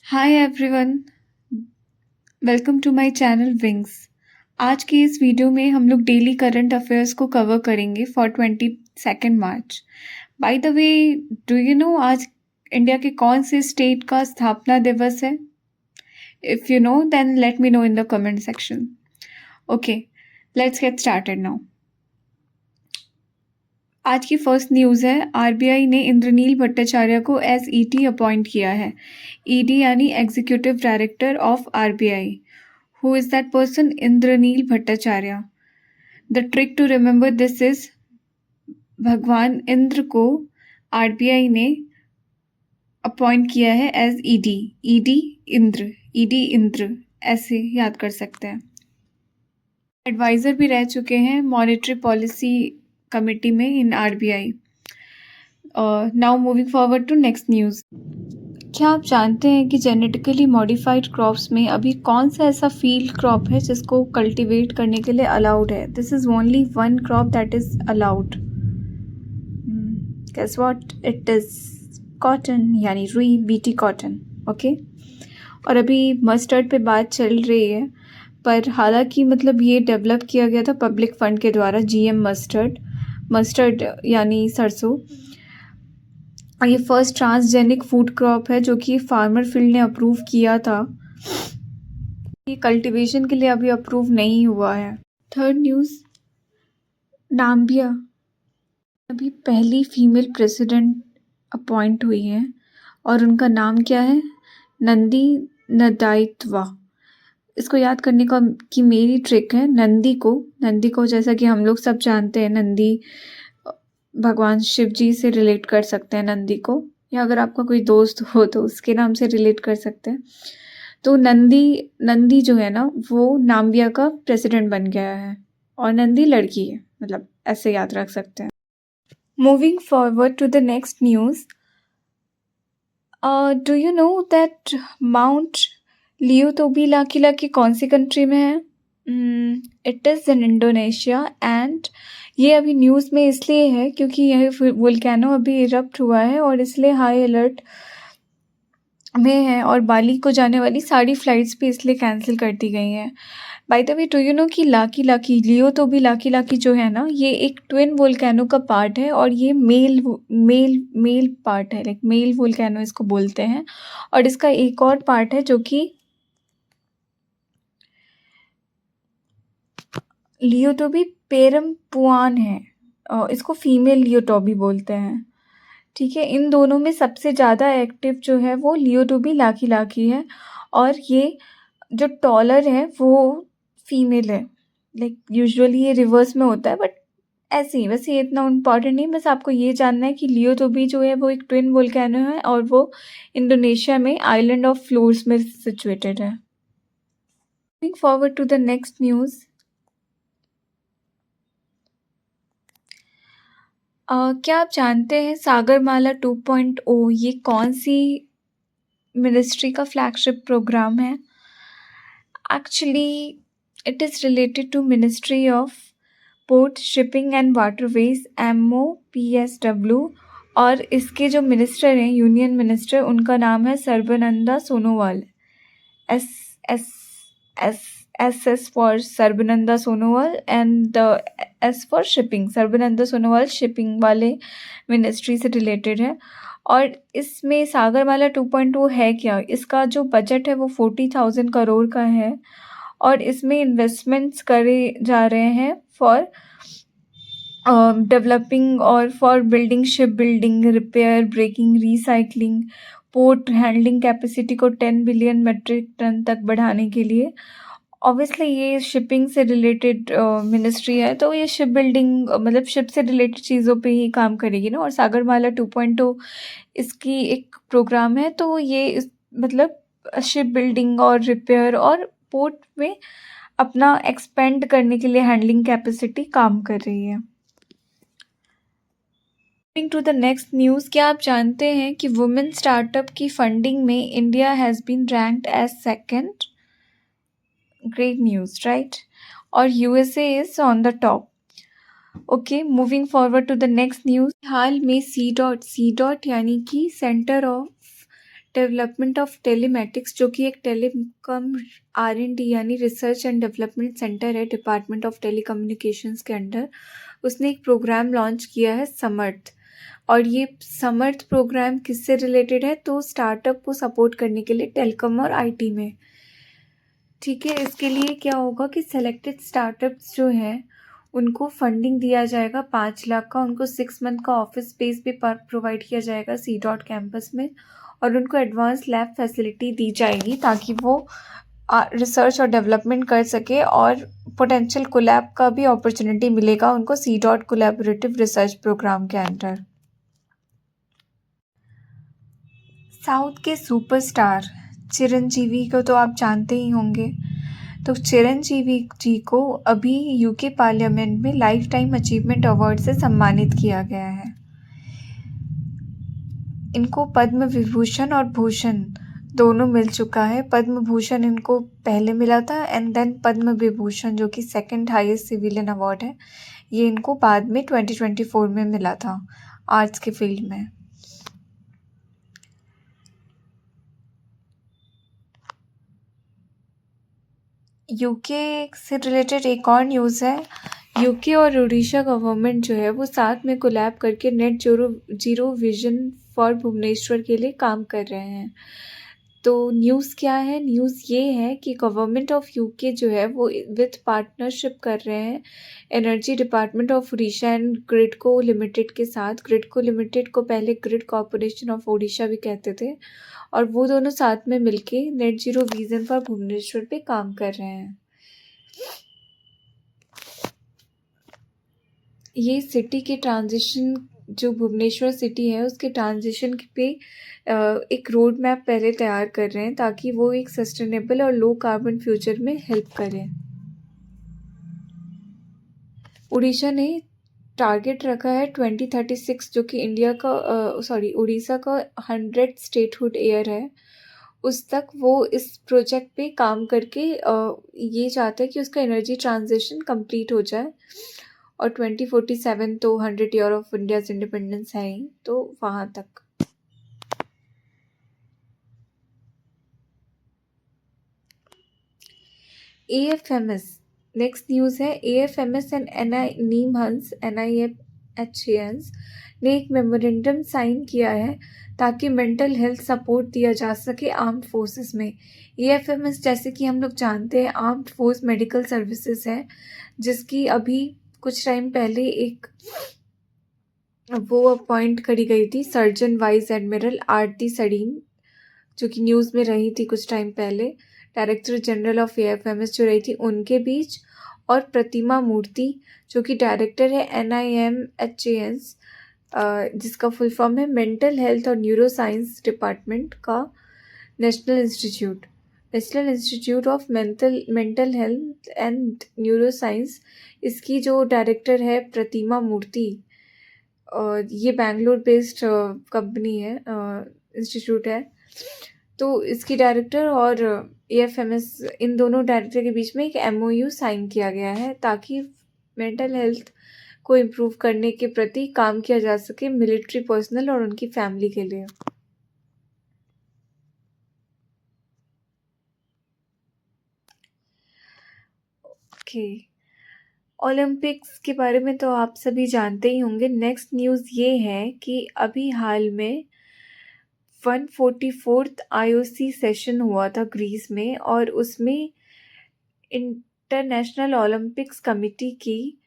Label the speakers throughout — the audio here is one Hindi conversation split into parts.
Speaker 1: Hi everyone, welcome to my channel wings. आज के इस वीडियो में हम लोग डेली करंट अफेयर्स को कवर करेंगे for 22 March. By the way, do you know आज इंडिया के कौन से स्टेट का स्थापना दिवस है? If you know then let me know in the comment section. Okay, let's get started now. आज की फर्स्ट न्यूज़ है, आरबीआई ने इंद्रनील भट्टाचार्य को एज ईडी अपॉइंट किया है। ईडी यानी executive director of RBI. Who is that person? Indranil Bhattacharya. The trick to remember this is, भगवान इंद्र को आरबीआई ने अपॉइंट किया है एज ईडी। ईडी इंद्र ऐसे याद कर सकते हैं। एडवाइज़र भी रह चुके हैं मॉनेटरी पॉलिसी कमिटी में in RBI. Now moving forward to next news. क्या आप जानते हैं कि जेनेटिकली मॉडिफाइड क्रॉप्स में अभी कौन सा ऐसा फील्ड क्रॉप है जिसको कल्टीवेट करने के लिए अलाउड है? This is only one crop that is allowed. Guess what it is? Cotton, यानी रुई, बीटी कॉटन। ओके, और अभी मस्टर्ड पे बात चल रही है, पर हालांकि मतलब ये डेवलप किया गया था पब्लिक फंड के द्वारा। जीएम मस्टर्ड यानी सरसों। और ये फर्स्ट ट्रांसजेनिक फूड क्रॉप है जो कि फार्मर फील्ड ने अप्रूव किया था। ये कल्टीवेशन के लिए अभी अप्रूव नहीं हुआ है। थर्ड न्यूज़, नाम्बिया अभी पहली फीमेल प्रेसिडेंट अपॉइंट हुई हैं और उनका नाम क्या है? नंदी नदाइत्वा। इसको याद करने का की मेरी ट्रिक है, नंदी को जैसा कि हम लोग सब जानते हैं, नंदी भगवान शिव जी से रिलेट कर सकते हैं नंदी को, या अगर आपका कोई दोस्त हो तो उसके नाम से रिलेट कर सकते हैं। तो नंदी जो है ना, वो नाम्बिया का प्रेसिडेंट बन गया है और नंदी लड़की है, मतलब ऐसे याद रख सकते हैं। Moving forward to the next news. Do you know that Mount Lewotobi Laki कौन सी कंट्री में है? It is in Indonesia. And ये अभी न्यूज़ में इसलिए है क्योंकि यह वोल्केनो अभी इरप्ट हुआ है और इसलिए हाई अलर्ट में है, और बाली को जाने वाली सारी फ्लाइट्स भी इसलिए कैंसिल कर दी गई हैं। Bye the way, do you no कि लाकी जो है ना, ये एक ट्विन वोल्केनो का पार्ट है और ये मेल पार्ट है, लाइक मेल वोल्केनो इसको बोलते हैं। और इसका एक और पार्ट है जो कि लियोटोबी पेरम्पुआन है। इसको फीमेल लियोटोबी बोलते हैं। ठीक है, इन दोनों में सबसे ज़्यादा एक्टिव जो है वो लियोटोबी लाकी है, और ये जो टॉलर है वो फीमेल है। लाइक यूजुअली ये रिवर्स में होता है, बट ऐसे ही, वैसे ये इतना इम्पॉर्टेंट नहीं, बस आपको ये जानना है कि लियोटोबी जो है वो एक ट्विन वोल्केनो है और वो इंडोनेशिया में आइलैंड ऑफ फ्लोर्स में सिचुएटेड है। Moving forward to the next news. क्या आप जानते हैं सागरमाला 2.0 ये कौन सी मिनिस्ट्री का फ्लैगशिप प्रोग्राम है? Actually it is related to ministry of port, shipping and waterways, MOPSW। और इसके जो मिनिस्टर हैं, यूनियन मिनिस्टर, उनका नाम है Sarbananda Sonowal. S S S S for Sarbananda Sonowal and S for shipping. Sarbananda Sonowal shipping वाले मिनिस्ट्री से रिलेटेड है। और इसमें सागरमाला 2.0 है क्या? इसका जो बजट है वो 40,000 करोड़ का है और इसमें इन्वेस्टमेंट्स करे जा रहे हैं फॉर डेवलपिंग और for building ship building, repair, breaking, recycling, port handling capacity को 10 बिलियन मेट्रिक टन तक बढ़ाने के लिए। ऑब्वियसली ये शिपिंग से रिलेटेड मिनिस्ट्री है, तो ये शिप बिल्डिंग मतलब शिप से रिलेटेड चीज़ों पे ही काम करेगी ना। और सागरमाला 2.0 इसकी एक प्रोग्राम है, तो ये मतलब शिप बिल्डिंग और रिपेयर और पोर्ट में अपना एक्सपेंड करने के लिए हैंडलिंग कैपेसिटी काम कर रही है। To the next news. क्या आप जानते हैं कि वुमेन स्टार्टअप की फंडिंग में India has been ranked as second? Great news, right? और USA is on the top. Okay, moving forward to the next news. हाल में सी डॉट यानी कि centre of development of telematics, जो कि एक टेलीकॉम R&D यानी रिसर्च एंड डेवलपमेंट सेंटर है डिपार्टमेंट ऑफ टेलीकम्युनिकेशंस के अंडर, उसने एक प्रोग्राम लॉन्च किया है समर्थ। और ये समर्थ प्रोग्राम किससे रिलेटेड है? तो स्टार्टअप को सपोर्ट करने के लिए टेलीकॉम और IT में। ठीक है, इसके लिए क्या होगा कि सेलेक्टेड स्टार्टअप्स जो हैं उनको फंडिंग दिया जाएगा 5 लाख का, उनको 6 मंथ का ऑफिस स्पेस भी प्रोवाइड किया जाएगा C. कैंपस में, और उनको एडवांस लैब फैसिलिटी दी जाएगी ताकि वो रिसर्च और डेवलपमेंट कर सके, और पोटेंशियल कोलैब का भी अपॉर्चुनिटी मिलेगा उनको C. कोलैबोरेटिव रिसर्च प्रोग्राम के अंडर। साउथ के सुपरस्टार चिरंजीवी को तो आप जानते ही होंगे। तो चिरंजीवी जी को अभी UK पार्लियामेंट में लाइफ टाइम अचीवमेंट अवार्ड से सम्मानित किया गया है। इनको पद्म विभूषण और भूषण दोनों मिल चुका है। पद्म भूषण इनको पहले मिला था, एंड देन पद्म विभूषण जो कि सेकंड हाईएस्ट सिविलियन अवार्ड है, ये इनको बाद में 2024 में मिला था आर्ट्स के फील्ड में। यूके से रिलेटेड एक और न्यूज़ है। यूके और उड़ीसा गवर्नमेंट जो है वो साथ में कोलैब करके net zero vision for Bhubaneswar के लिए काम कर रहे हैं। तो न्यूज़ क्या है? न्यूज़ ये है कि गवर्नमेंट ऑफ यूके जो है वो विथ पार्टनरशिप कर रहे हैं energy department of Orissa and GRIDCO limited के साथ। ग्रिडको लिमिटेड को पहले ग्रिड कॉरपोरेशन ऑफ उड़ीसा भी कहते थे, और वो दोनों साथ में मिलके net zero vision for Bhubaneswar पे काम कर रहे हैं। ये सिटी के ट्रांजिशन, जो भुवनेश्वर सिटी है उसके ट्रांजिशन पे एक रोड मैप पहले तैयार कर रहे हैं ताकि वो एक सस्टेनेबल और लो कार्बन फ्यूचर में हेल्प करें। उड़ीसा ने टारगेट रखा है 2036, जो कि उड़ीसा का 100 स्टेटहुड ईयर है, उस तक वो इस प्रोजेक्ट पे काम करके ये चाहता है कि उसका एनर्जी ट्रांजिशन कंप्लीट हो जाए, और 2047 तो 100 ईयर ऑफ इंडियाज इंडिपेंडेंस है ही, तो वहाँ तक। AFMS नेक्स्ट न्यूज़ है। AFMS एंड NIMHANS NIFHANS ने एक मेमोरेंडम साइन किया है ताकि मेंटल हेल्थ सपोर्ट दिया जा सके आर्म्ड फोर्सेस में। AFMS जैसे कि हम लोग जानते हैं आर्म्ड फोर्स मेडिकल सर्विसेज है, जिसकी अभी कुछ टाइम पहले एक वो अपॉइंट करी गई थी सर्जन वाइस एडमिरल आरती सडीन, जो कि न्यूज़ में रही थी कुछ टाइम पहले, डायरेक्टर जनरल ऑफ AFMS जो रही थी उनके बीच, और प्रतिमा मूर्ति जो कि डायरेक्टर है NIMHANS, जिसका फुल फॉर्म है मेंटल हेल्थ और न्यूरो साइंस डिपार्टमेंट का national institute of mental health and neuro science. इसकी जो डायरेक्टर है प्रतिमा मूर्ति, ये बैंगलोर बेस्ड कंपनी है, इंस्टीट्यूट है। तो इसकी डायरेक्टर और AFMS इन दोनों डायरेक्टर के बीच में एक MOU साइन किया गया है ताकि मेंटल हेल्थ को इम्प्रूव करने के प्रति काम किया जा सके मिलिट्री पर्सनल और उनकी फैमिली के लिए। ओके, ओलंपिक्स के बारे में तो आप सभी जानते ही होंगे। नेक्स्ट न्यूज़ ये है कि अभी हाल में 144th IOC सेशन हुआ था ग्रीस में, और उसमें इंटरनेशनल ओलंपिक्स कमेटी की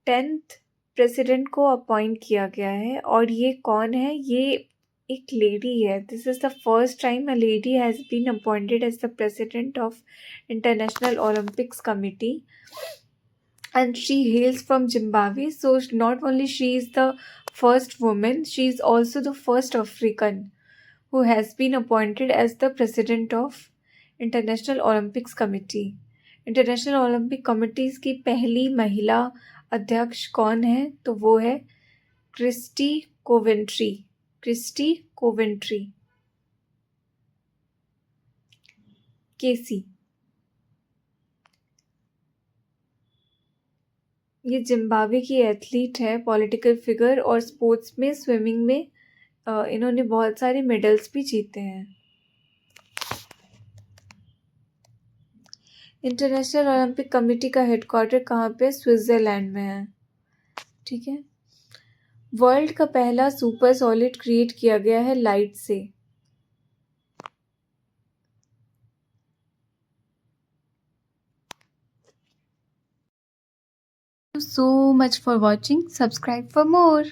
Speaker 1: 10th प्रेसिडेंट को अपॉइंट किया गया है। और ये कौन है? ये एक लेडी है। This is the first time a lady has been appointed as the president of International Olympics Committee, and she hails from Zimbabwe. So not only she is the first woman, she is also the first African who has been appointed as the president of International Olympics Committee. International Olympic committees की पहली महिला अध्यक्ष कौन है? तो वो है क्रिस्टी कोवेंट्री। केसी। ये जिम्बाब्वे की एथलीट है, पॉलिटिकल फिगर, और स्पोर्ट्स में स्विमिंग में इन्होंने बहुत सारे मेडल्स भी जीते हैं। इंटरनेशनल ओलंपिक कमेटी का हेडक्वार्टर कहाँ पे? स्विट्ज़रलैंड में है। ठीक है। वर्ल्ड का पहला सुपर सॉलिड क्रिएट किया गया है लाइट से। So much for watching. Subscribe for more.